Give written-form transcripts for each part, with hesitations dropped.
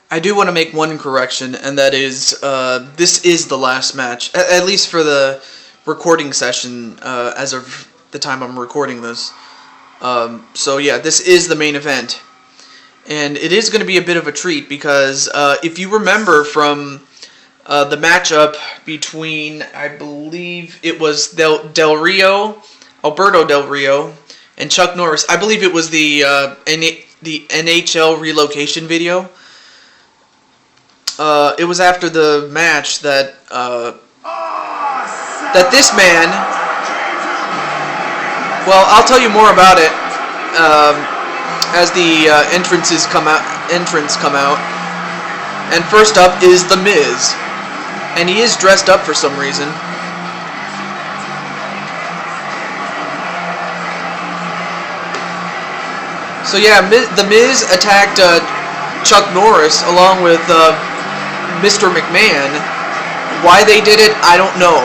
I do want to make one correction, and that is, this is the last match, at least for the recording session, as of the time I'm recording this. So yeah, this is the main event. And it is going to be a bit of a treat, because if you remember from the matchup between, I believe it was Alberto Del Rio, and Chuck Norris, I believe it was the NHL relocation video. It was after the match that this man, well, I'll tell you more about it as the entrants come out. And first up is the Miz, and he is dressed up for some reason. So yeah, the Miz attacked Chuck Norris along with Mr. McMahon. Why they did it, I don't know.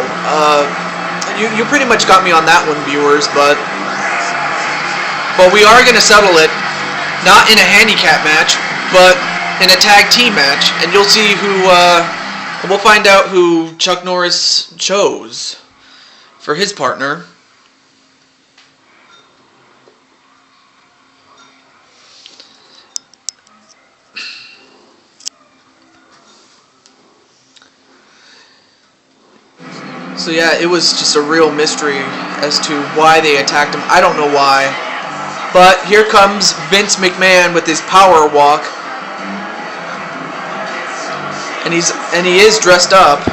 You pretty much got me on that one, viewers, but we are going to settle it, not in a handicap match, but in a tag team match, and you'll see who, we'll find out who Chuck Norris chose for his partner. So yeah, it was just a real mystery as to why they attacked him. I don't know why. But here comes Vince McMahon with his power walk. And he is dressed up.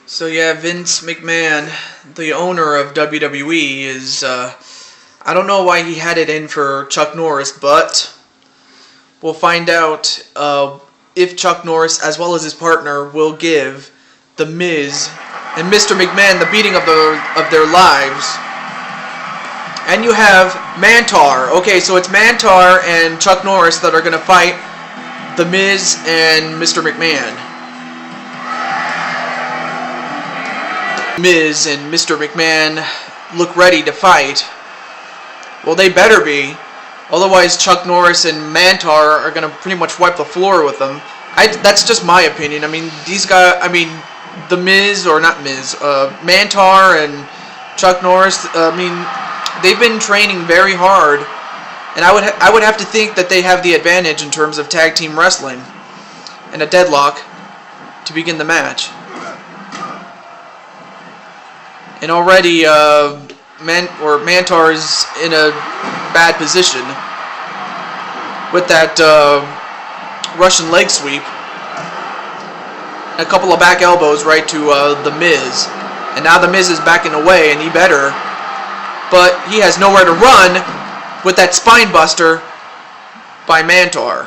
So yeah, Vince McMahon, the owner of WWE, is, I don't know why he had it in for Chuck Norris, but we'll find out if Chuck Norris, as well as his partner, will give The Miz and Mr. McMahon the beating of their lives. And you have Mantaur. Okay, so it's Mantaur and Chuck Norris that are going to fight The Miz and Mr. McMahon. Miz and Mr. McMahon look ready to fight. Well, they better be. Otherwise, Chuck Norris and Mantaur are going to pretty much wipe the floor with them. That's just my opinion. I mean, these guys, The Miz, or not Miz, Mantaur and Chuck Norris, they've been training very hard. And I would have to think that they have the advantage in terms of tag team wrestling. And a deadlock to begin the match. And already, Mantaur is in a bad position with that Russian leg sweep. A couple of back elbows right to The Miz. And now The Miz is backing away, and he better. But he has nowhere to run with that spine buster by Mantaur.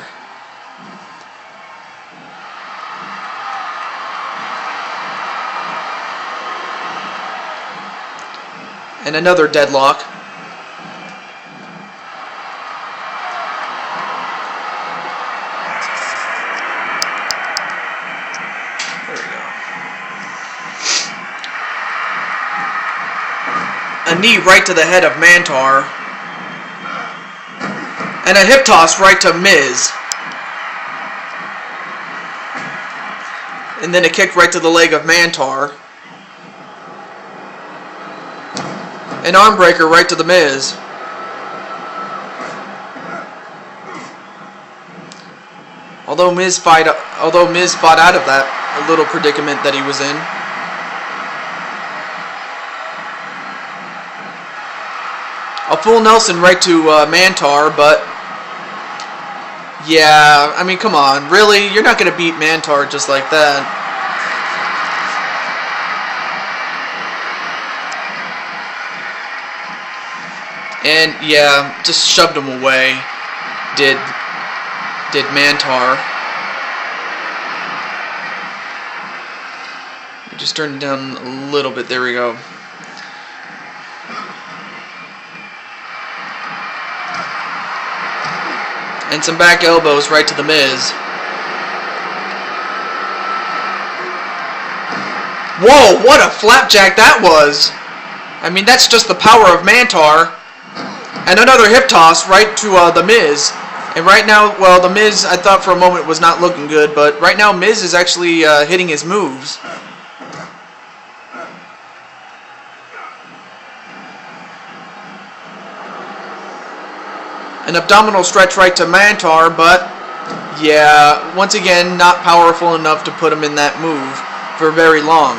And another deadlock. There we go. A knee right to the head of Mantaur. And a hip toss right to Miz. And then a kick right to the leg of Mantaur. An arm breaker right to The Miz. Although Miz fought out of that little predicament that he was in. A full Nelson right to Mantaur, but yeah, come on, really? You're not going to beat Mantaur just like that. And yeah, just shoved him away. did Mantaur. Just turn it down a little bit. There we go. And some back elbows right to the Miz. Whoa, what a flapjack that was! I mean, that's just the power of Mantaur. And another hip toss right to the Miz. And right now, well, the Miz, I thought for a moment, was not looking good, but right now Miz is actually hitting his moves. An abdominal stretch right to Mantaur, but yeah, once again, not powerful enough to put him in that move for very long.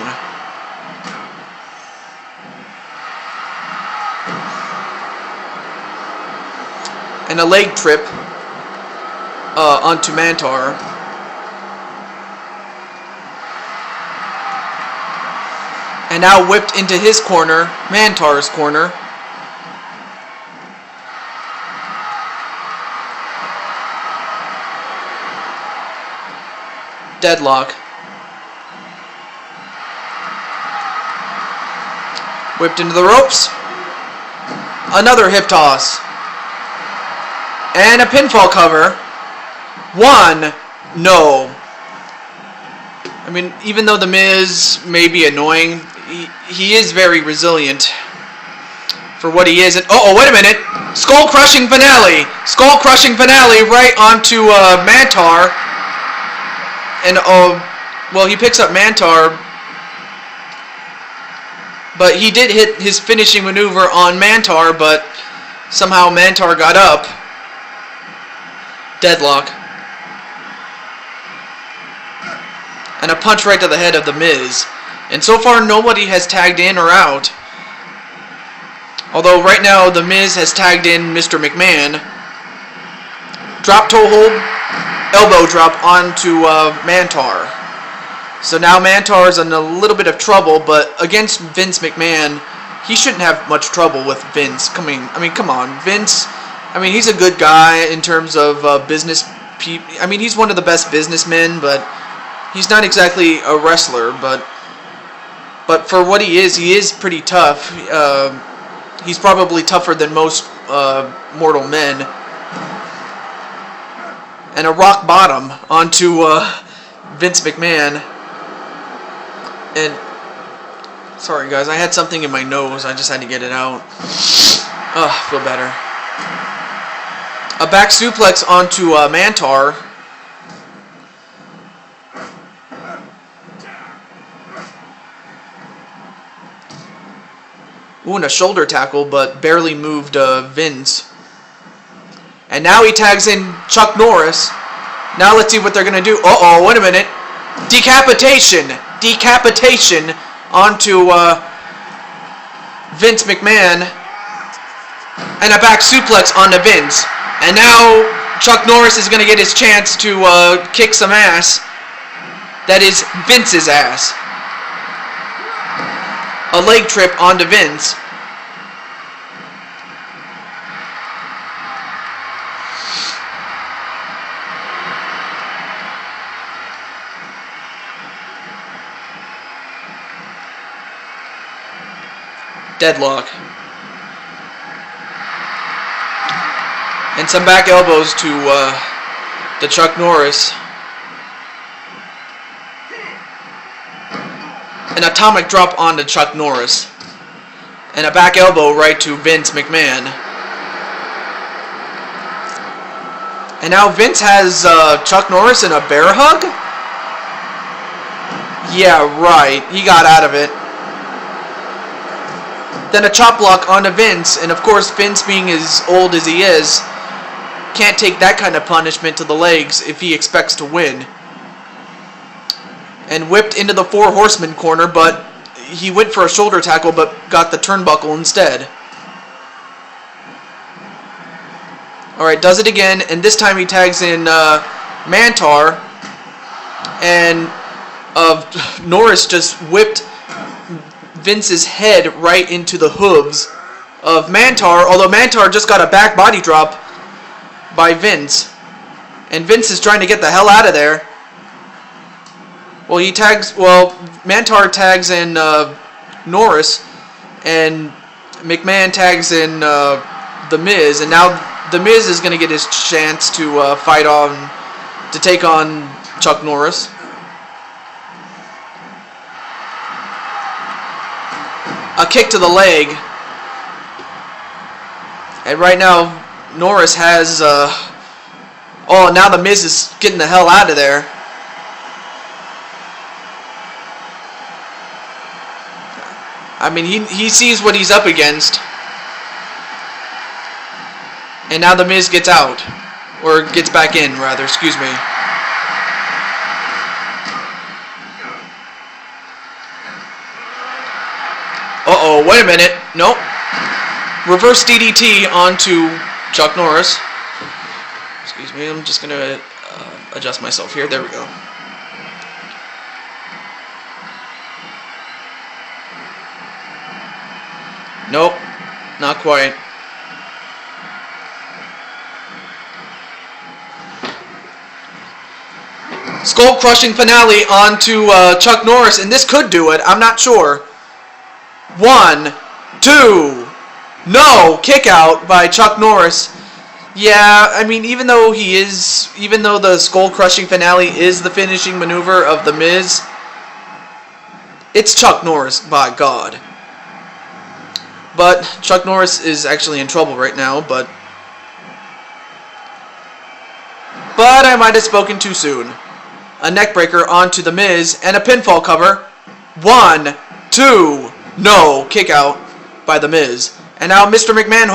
And a leg trip onto Mantaur. And now whipped into his corner, Mantaur's corner. Deadlock. Whipped into the ropes. Another hip toss. And a pinfall cover. One. No. I mean, even though the Miz may be annoying, he is very resilient for what he is. And oh, wait a minute. Skull crushing finale. Skull crushing finale right onto Mantaur. And well, he picks up Mantaur, but he did hit his finishing maneuver on Mantaur, but somehow Mantaur got up. Deadlock. And a punch right to the head of the Miz. And so far, nobody has tagged in or out. Although right now, the Miz has tagged in Mr. McMahon. Drop toe hold. Elbow drop onto Mantaur. So now Mantaur is in a little bit of trouble, but against Vince McMahon, he shouldn't have much trouble with Vince. I mean, come on, Vince. I mean, he's a good guy in terms of business. I mean, he's one of the best businessmen, but he's not exactly a wrestler. But for what he is pretty tough. He's probably tougher than most mortal men. And a rock bottom onto Vince McMahon. And sorry guys, I had something in my nose. I just had to get it out. Feel better. A back suplex onto Mantaur. Ooh, and a shoulder tackle, but barely moved Vince. And now he tags in Chuck Norris. Now let's see what they're going to do. Uh-oh, wait a minute. Decapitation. Decapitation onto Vince McMahon. And a back suplex onto Vince. And now Chuck Norris is going to get his chance to kick some ass. That is Vince's ass. A leg trip onto Vince. Deadlock. And some back elbows to Chuck Norris. An atomic drop onto Chuck Norris. And a back elbow right to Vince McMahon. And now Vince has Chuck Norris in a bear hug? Yeah, right. He got out of it. Then a chop block onto Vince, and of course Vince, being as old as he is, can't take that kind of punishment to the legs if he expects to win. And whipped into the Four Horsemen corner, but he went for a shoulder tackle but got the turnbuckle instead. Alright, does it again, and this time he tags in Mantaur, and Norris just whipped Vince's head right into the hooves of Mantaur, although Mantaur just got a back body drop. by Vince. And Vince is trying to get the hell out of there. Well, Mantaur tags in Norris, and McMahon tags in The Miz, and now The Miz is going to get his chance to to take on Chuck Norris. A kick to the leg. And right now, Norris has... oh, now The Miz is getting the hell out of there. I mean, he sees what he's up against. And now The Miz gets out. Or gets back in, rather. Excuse me. Uh-oh, wait a minute. Nope. Reverse DDT onto Chuck Norris. Excuse me, I'm just going to adjust myself here. There we go. Nope, not quite. Skull-crushing finale onto Chuck Norris, and this could do it. I'm not sure. 1, 2, no! Kick out by Chuck Norris. Yeah, I mean, even though the skull-crushing finale is the finishing maneuver of The Miz, it's Chuck Norris, by God. But Chuck Norris is actually in trouble right now, but I might have spoken too soon. A neckbreaker onto The Miz, and a pinfall cover. 1, 2, no! Kick out by The Miz. And now Mr. McMahon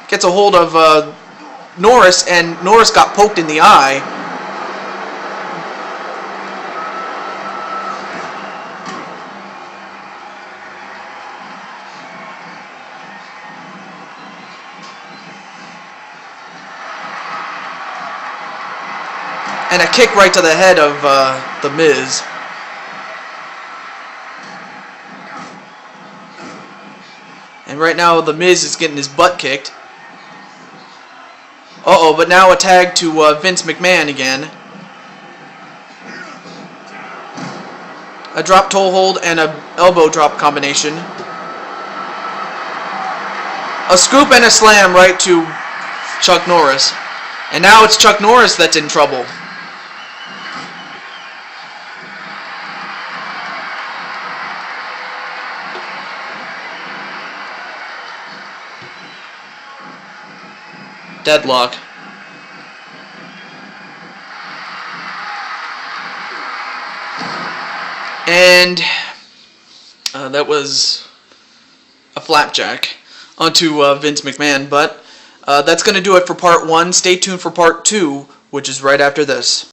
gets a hold of Norris, and Norris got poked in the eye. And a kick right to the head of The Miz. And right now The Miz is getting his butt kicked. Uh-oh, but now a tag to Vince McMahon again. A drop toe hold and a elbow drop combination. A scoop and a slam right to Chuck Norris. And now it's Chuck Norris that's in trouble. Deadlock. And that was a flapjack onto Vince McMahon, but that's going to do it for part 1. Stay tuned for part 2, which is right after this.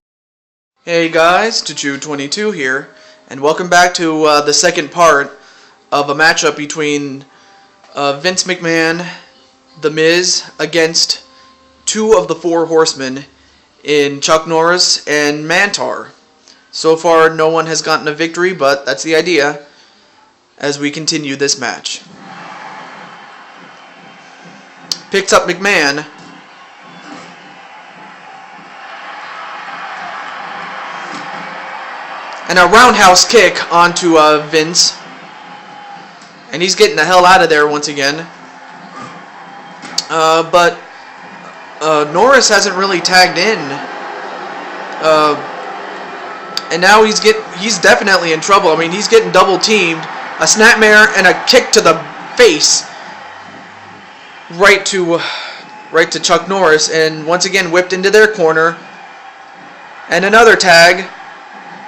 Hey guys, Tachu22 here, and welcome back to the second part of a matchup between Vince McMahon, The Miz, against 2 of the 4 Horsemen in Chuck Norris and Mantaur. So far, no one has gotten a victory, but that's the idea as we continue this match. Picks up McMahon. And a roundhouse kick onto Vince. And he's getting the hell out of there once again. But Norris hasn't really tagged in, and now he's definitely in trouble. I mean, he's getting double teamed. A snapmare and a kick to the face, right to Chuck Norris, and once again whipped into their corner. And another tag,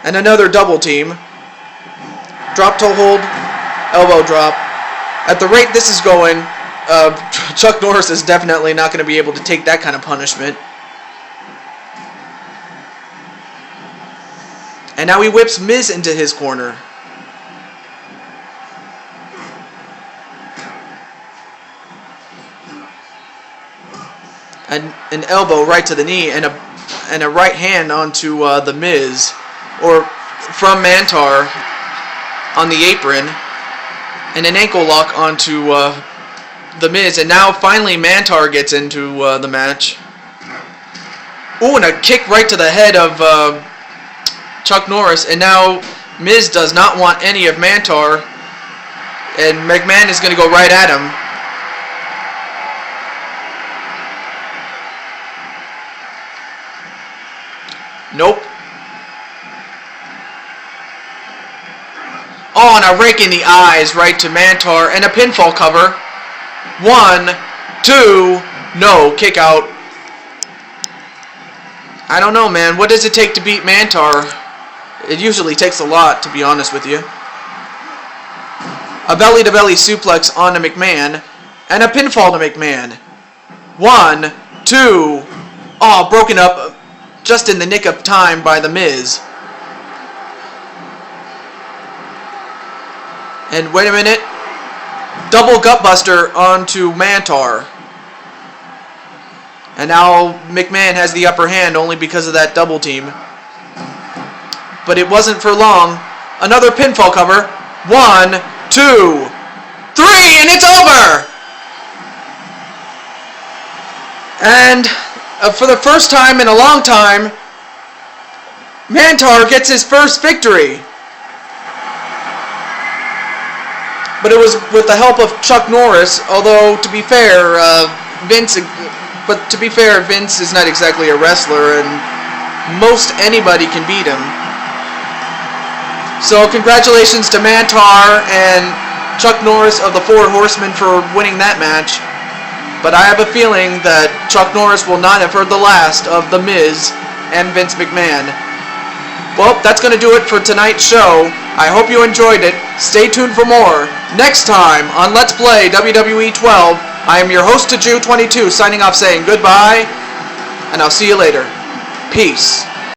and another double team. Drop toe hold, elbow drop. At the rate this is going, Chuck Norris is definitely not going to be able to take that kind of punishment. And now he whips Miz into his corner. And an elbow right to the knee, and a right hand onto The Miz, or from Mantaur on the apron, and an ankle lock onto The Miz, and now finally Mantaur gets into the match. Ooh, and a kick right to the head of Chuck Norris, and now Miz does not want any of Mantaur, and McMahon is going to go right at him. Nope. Oh, and a rake in the eyes right to Mantaur, and a pinfall cover. 1, 2, no, kick out. I don't know, man. What does it take to beat Mantaur? It usually takes a lot, to be honest with you. A belly-to-belly suplex on to McMahon, and a pinfall to McMahon. 1, 2, oh, broken up just in the nick of time by The Miz. And wait a minute. Double gutbuster onto Mantaur. And now McMahon has the upper hand only because of that double team. But it wasn't for long. Another pinfall cover. 1, 2, 3, and it's over! And for the first time in a long time, Mantaur gets his first victory. But it was with the help of Chuck Norris, although to be fair, Vince is not exactly a wrestler, and most anybody can beat him. So congratulations to Mantaur and Chuck Norris of the Four Horsemen for winning that match. But I have a feeling that Chuck Norris will not have heard the last of The Miz and Vince McMahon. Well, that's going to do it for tonight's show. I hope you enjoyed it. Stay tuned for more. Next time on Let's Play WWE 12, I am your host, Jew22, signing off saying goodbye, and I'll see you later. Peace.